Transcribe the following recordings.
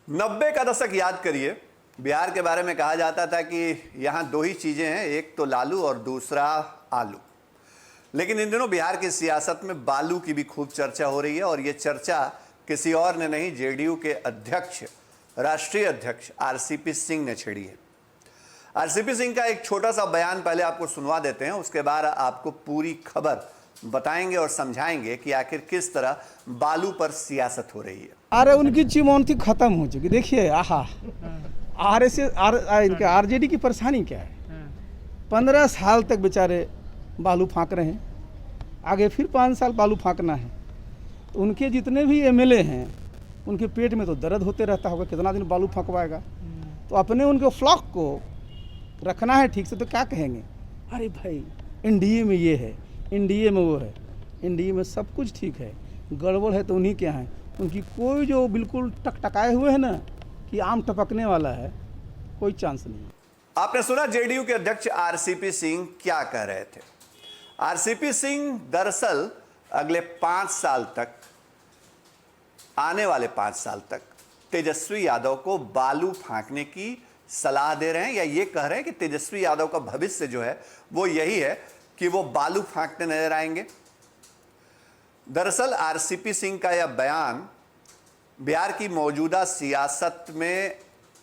90 का दशक याद करिए। बिहार के बारे में कहा जाता था कि यहाँ दो ही चीजें हैं, एक तो लालू और दूसरा आलू। लेकिन इन दिनों बिहार की सियासत में बालू की भी खूब चर्चा हो रही है और ये चर्चा किसी और ने नहीं, जेडीयू के अध्यक्ष, राष्ट्रीय अध्यक्ष आरसीपी सिंह ने छेड़ी है। आरसीपी सिंह का एक छोटा सा बयान पहले आपको सुनवा देते हैं, उसके बाद आपको पूरी खबर बताएंगे और समझाएंगे कि आखिर किस तरह बालू पर सियासत हो रही है। अरे उनकी चिमौनती खत्म हो चुकी। देखिए इनके आरजेडी की परेशानी क्या है। 15 साल तक बेचारे बालू फाँक रहे हैं, आगे फिर 5 साल बालू फाँकना है। तो उनके जितने भी एमएलए हैं उनके पेट में तो दर्द होते रहता होगा, कितना दिन बालू फंकवाएगा। तो अपने उनके फ्लॉक को रखना है ठीक से, तो क्या कहेंगे, अरे भाई एनडीए में ये है, एनडीए में वो है। एनडीए में सब कुछ ठीक है, गड़बड़ है तो उन्हीं के यहाँ है। उनकी कोई जो बिल्कुल टकटकाए हुए है ना कि आम टपकने वाला है, कोई चांस नहीं। आपने सुना जेडीयू के अध्यक्ष आरसीपी सिंह क्या कह रहे थे। आरसीपी सिंह दरअसल अगले 5 साल तक, आने वाले 5 साल तक तेजस्वी यादव को बालू फांकने की सलाह दे रहे हैं, या ये कह रहे हैं कि तेजस्वी यादव का भविष्य जो है वो यही है कि वो बालू फांकते नजर आएंगे। दरअसल आरसीपी सिंह का यह बयान बिहार की मौजूदा सियासत में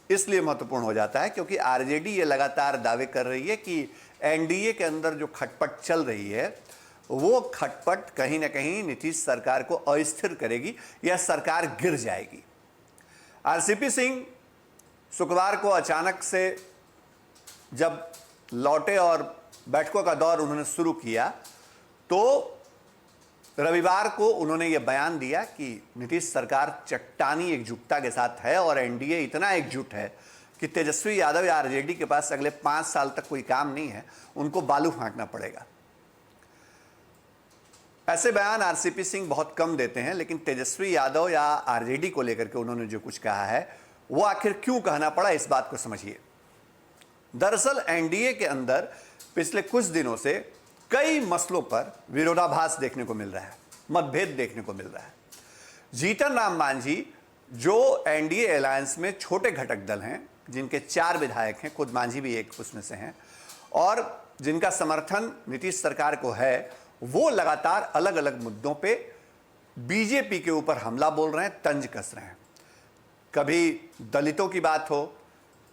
इसलिए महत्वपूर्ण हो जाता है क्योंकि आरजेडी ये लगातार दावे कर रही है कि एनडीए के अंदर जो खटपट चल रही है वो खटपट कहीं ना कहीं नीतीश सरकार को अस्थिर करेगी या सरकार गिर जाएगी। आरसीपी सिंह शुक्रवार को अचानक से जब लौटे और बैठकों का दौर उन्होंने शुरू किया तो रविवार को उन्होंने यह बयान दिया कि नीतीश सरकार चट्टानी एकजुटता के साथ है और एनडीए इतना एकजुट है कि तेजस्वी यादव या आरजेडी के पास अगले 5 साल तक कोई काम नहीं है, उनको बालू फांकना पड़ेगा। ऐसे बयान आरसीपी सिंह बहुत कम देते हैं, लेकिन तेजस्वी यादव या आरजेडी को लेकर के उन्होंने जो कुछ कहा है वो आखिर क्यों कहना पड़ा, इस बात को समझिए। दरअसल एनडीए के अंदर पिछले कुछ दिनों से कई मसलों पर विरोधाभास देखने को मिल रहा है, मतभेद देखने को मिल रहा है। जीतन राम मांझी जो एनडीए अलायंस में छोटे घटक दल हैं, जिनके 4 विधायक हैं, खुद मांझी भी एक उसमें से हैं, और जिनका समर्थन नीतीश सरकार को है, वो लगातार अलग अलग मुद्दों पे बीजेपी के ऊपर हमला बोल रहे हैं, तंज कस रहे हैं। कभी दलितों की बात हो,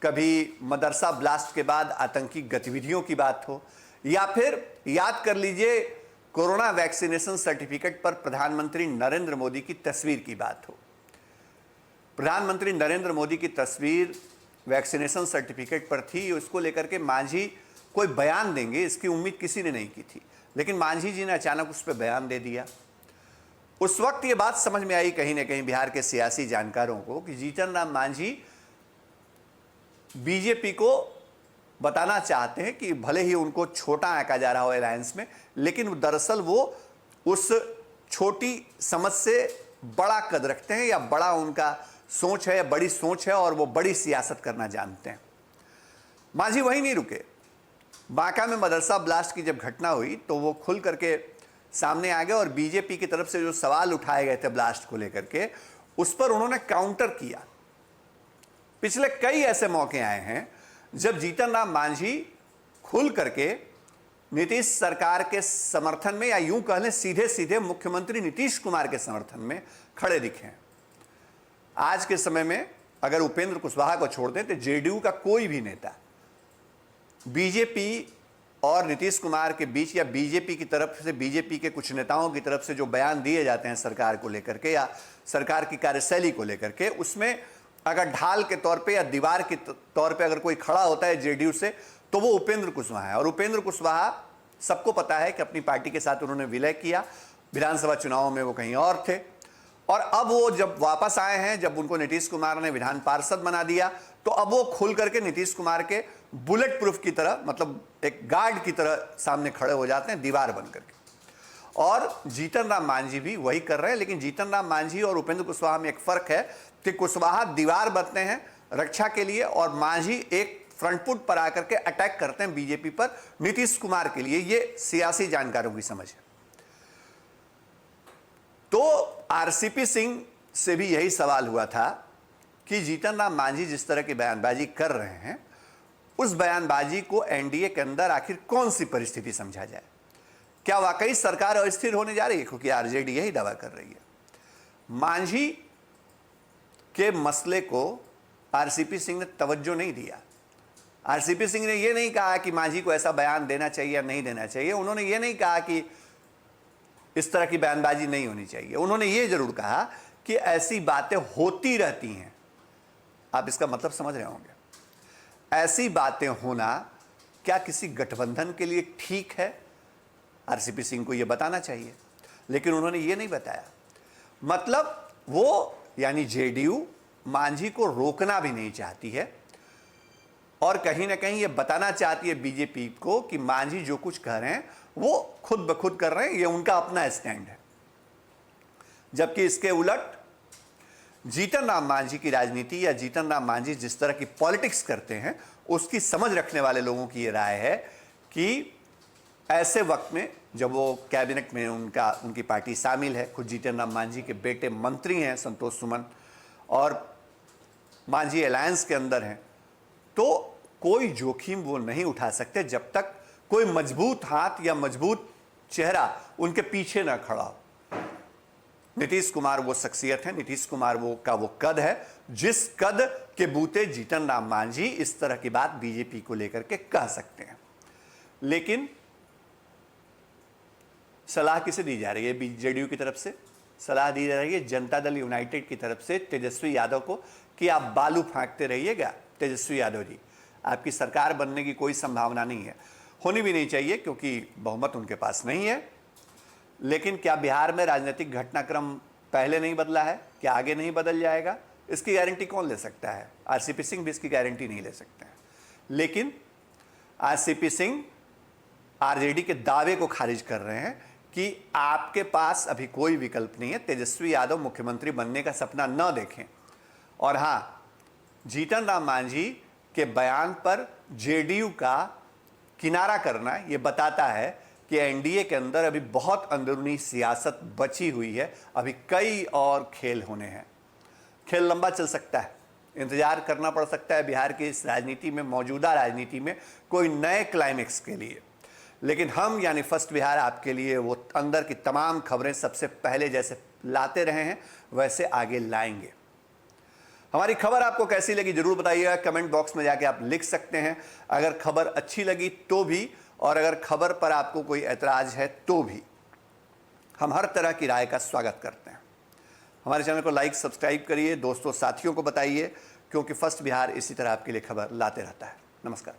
कभी मदरसा ब्लास्ट के बाद आतंकी गतिविधियों की बात हो, या फिर याद कर लीजिए कोरोना वैक्सीनेशन सर्टिफिकेट पर प्रधानमंत्री नरेंद्र मोदी की तस्वीर की बात हो। प्रधानमंत्री नरेंद्र मोदी की तस्वीर वैक्सीनेशन सर्टिफिकेट पर थी, उसको लेकर के मांझी कोई बयान देंगे इसकी उम्मीद किसी ने नहीं की थी, लेकिन मांझी जी ने अचानक उस पर बयान दे दिया। उस वक्त ये बात समझ में आई कहीं ना कहीं बिहार के सियासी जानकारों को कि जीतन राम मांझी बीजेपी को बताना चाहते हैं कि भले ही उनको छोटा आंका जा रहा हो अलायंस में, लेकिन दरअसल वो उस छोटी समझ से बड़ा कद रखते हैं, या बड़ा उनका सोच है, बड़ी सोच है और वो बड़ी सियासत करना जानते हैं। मांझी वहीं नहीं रुके। बांका में मदरसा ब्लास्ट की जब घटना हुई तो वो खुल करके सामने आ गए और बीजेपी की तरफ से जो सवाल उठाए गए थे ब्लास्ट को लेकर के, उस पर उन्होंने काउंटर किया। पिछले कई ऐसे मौके आए हैं जब जीतन राम मांझी खुल करके नीतीश सरकार के समर्थन में, या यूं कह लें सीधे सीधे मुख्यमंत्री नीतीश कुमार के समर्थन में खड़े दिखे हैं। आज के समय में अगर उपेंद्र कुशवाहा को छोड़ दें तो जेडीयू का कोई भी नेता बीजेपी और नीतीश कुमार के बीच, या बीजेपी की तरफ से, बीजेपी के कुछ नेताओं की तरफ से जो बयान दिए जाते हैं सरकार को लेकर के या सरकार की कार्यशैली को लेकर के, उसमें अगर ढाल के तौर पे या दीवार के तौर पे अगर कोई खड़ा होता है जेडीयू से तो वो उपेंद्र कुशवाहा है। और उपेंद्र कुशवाहा सबको पता है कि अपनी पार्टी के साथ उन्होंने विलय किया, विधानसभा चुनावों में वो कहीं और थे, और अब वो जब वापस आए हैं, जब उनको नीतीश कुमार ने विधान पार्षद बना दिया, तो अब वो खुल करके नीतीश कुमार के बुलेट प्रूफ की तरह, मतलब एक गार्ड की तरह सामने खड़े हो जाते हैं, दीवार बन करके। और जीतन राम मांझी भी वही कर रहे हैं, लेकिन जीतन राम मांझी और उपेंद्र कुशवाहा में एक फर्क है कि कुशवाहा दीवार बनते हैं रक्षा के लिए और मांझी एक फ्रंट फुट पर आकर के अटैक करते हैं बीजेपी पर, नीतीश कुमार के लिए। ये सियासी जानकारों की समझ है। तो आरसीपी सिंह से भी यही सवाल हुआ था कि जीतन राम मांझी जिस तरह की बयानबाजी कर रहे हैं, उस बयानबाजी को एनडीए के अंदर आखिर कौन सी परिस्थिति समझा जाए? क्या वाकई सरकार अस्थिर होने जा रही है? क्योंकि आरजेडी यही दावा कर रही है। मांझी के मसले को आरसीपी सिंह ने तवज्जो नहीं दिया। आरसीपी सिंह ने यह नहीं कहा कि मांझी को ऐसा बयान देना चाहिए या नहीं देना चाहिए। उन्होंने यह नहीं कहा कि इस तरह की बयानबाजी नहीं होनी चाहिए। उन्होंने ये जरूर कहा कि ऐसी बातें होती रहती हैं। आप इसका मतलब समझ रहे होंगे। ऐसी बातें होना क्या किसी गठबंधन के लिए ठीक है? आरसीपी सिंह को यह बताना चाहिए, लेकिन उन्होंने ये नहीं बताया। मतलब वो यानी जेडीयू मांझी को रोकना भी नहीं चाहती है और कहीं ना कहीं ये बताना चाहती है बीजेपी को कि मांझी जो कुछ कह रहे हैं वो खुद ब खुद कर रहे हैं, ये उनका अपना स्टैंड है। जबकि इसके उलट जीतन राम मांझी की राजनीति या जीतन राम मांझी जिस तरह की पॉलिटिक्स करते हैं, उसकी समझ रखने वाले लोगों की ये राय है कि ऐसे वक्त में जब वो कैबिनेट में उनकी पार्टी शामिल है, खुद जीतन राम मांझी के बेटे मंत्री हैं संतोष सुमन, और मांझी अलायंस के अंदर हैं, तो कोई जोखिम वो नहीं उठा सकते जब तक कोई मजबूत हाथ या मजबूत चेहरा उनके पीछे ना खड़ा हो। नीतीश कुमार वो शख्सियत है, नीतीश कुमार वो कद है जिस कद के बूते जीतन राम मांझी इस तरह की बात बीजेपी को लेकर के कह सकते हैं। लेकिन सलाह किसे दी जा रही है? जेडीयू की तरफ से सलाह दी जा रही है जनता दल यूनाइटेड की तरफ से तेजस्वी यादव को कि आप बालू फेंकते रहिएगा। तेजस्वी यादव जी, आपकी सरकार बनने की कोई संभावना नहीं है, होनी भी नहीं चाहिए क्योंकि बहुमत उनके पास नहीं है। लेकिन क्या बिहार में राजनीतिक घटनाक्रम पहले नहीं बदला है? क्या आगे नहीं बदल जाएगा? इसकी गारंटी कौन ले सकता है? आरसीपी सिंह भी इसकी गारंटी नहीं ले सकते हैं। लेकिन आरसीपी सिंह आरजेडी के दावे को खारिज कर रहे हैं कि आपके पास अभी कोई विकल्प नहीं है, तेजस्वी यादव मुख्यमंत्री बनने का सपना न देखें। और हाँ, जीतन राम मांझी के बयान पर जेडीयू का किनारा करना ये बताता है कि एनडीए के अंदर अभी बहुत अंदरूनी सियासत बची हुई है, अभी कई और खेल होने हैं। खेल लंबा चल सकता है, इंतजार करना पड़ सकता है बिहार की इस राजनीति में, मौजूदा राजनीति में कोई नए क्लाइमेक्स के लिए। लेकिन हम यानी फर्स्ट बिहार आपके लिए वो अंदर की तमाम खबरें सबसे पहले जैसे लाते रहे हैं वैसे आगे लाएंगे। हमारी खबर आपको कैसी लगी जरूर बताइएगा, कमेंट बॉक्स में जाके आप लिख सकते हैं। अगर खबर अच्छी लगी तो भी, और अगर खबर पर आपको कोई ऐतराज है तो भी, हम हर तरह की राय का स्वागत करते हैं। हमारे चैनल को लाइक सब्सक्राइब करिए, दोस्तों साथियों को बताइए, क्योंकि फर्स्ट बिहार इसी तरह आपके लिए खबर लाते रहता है। नमस्कार।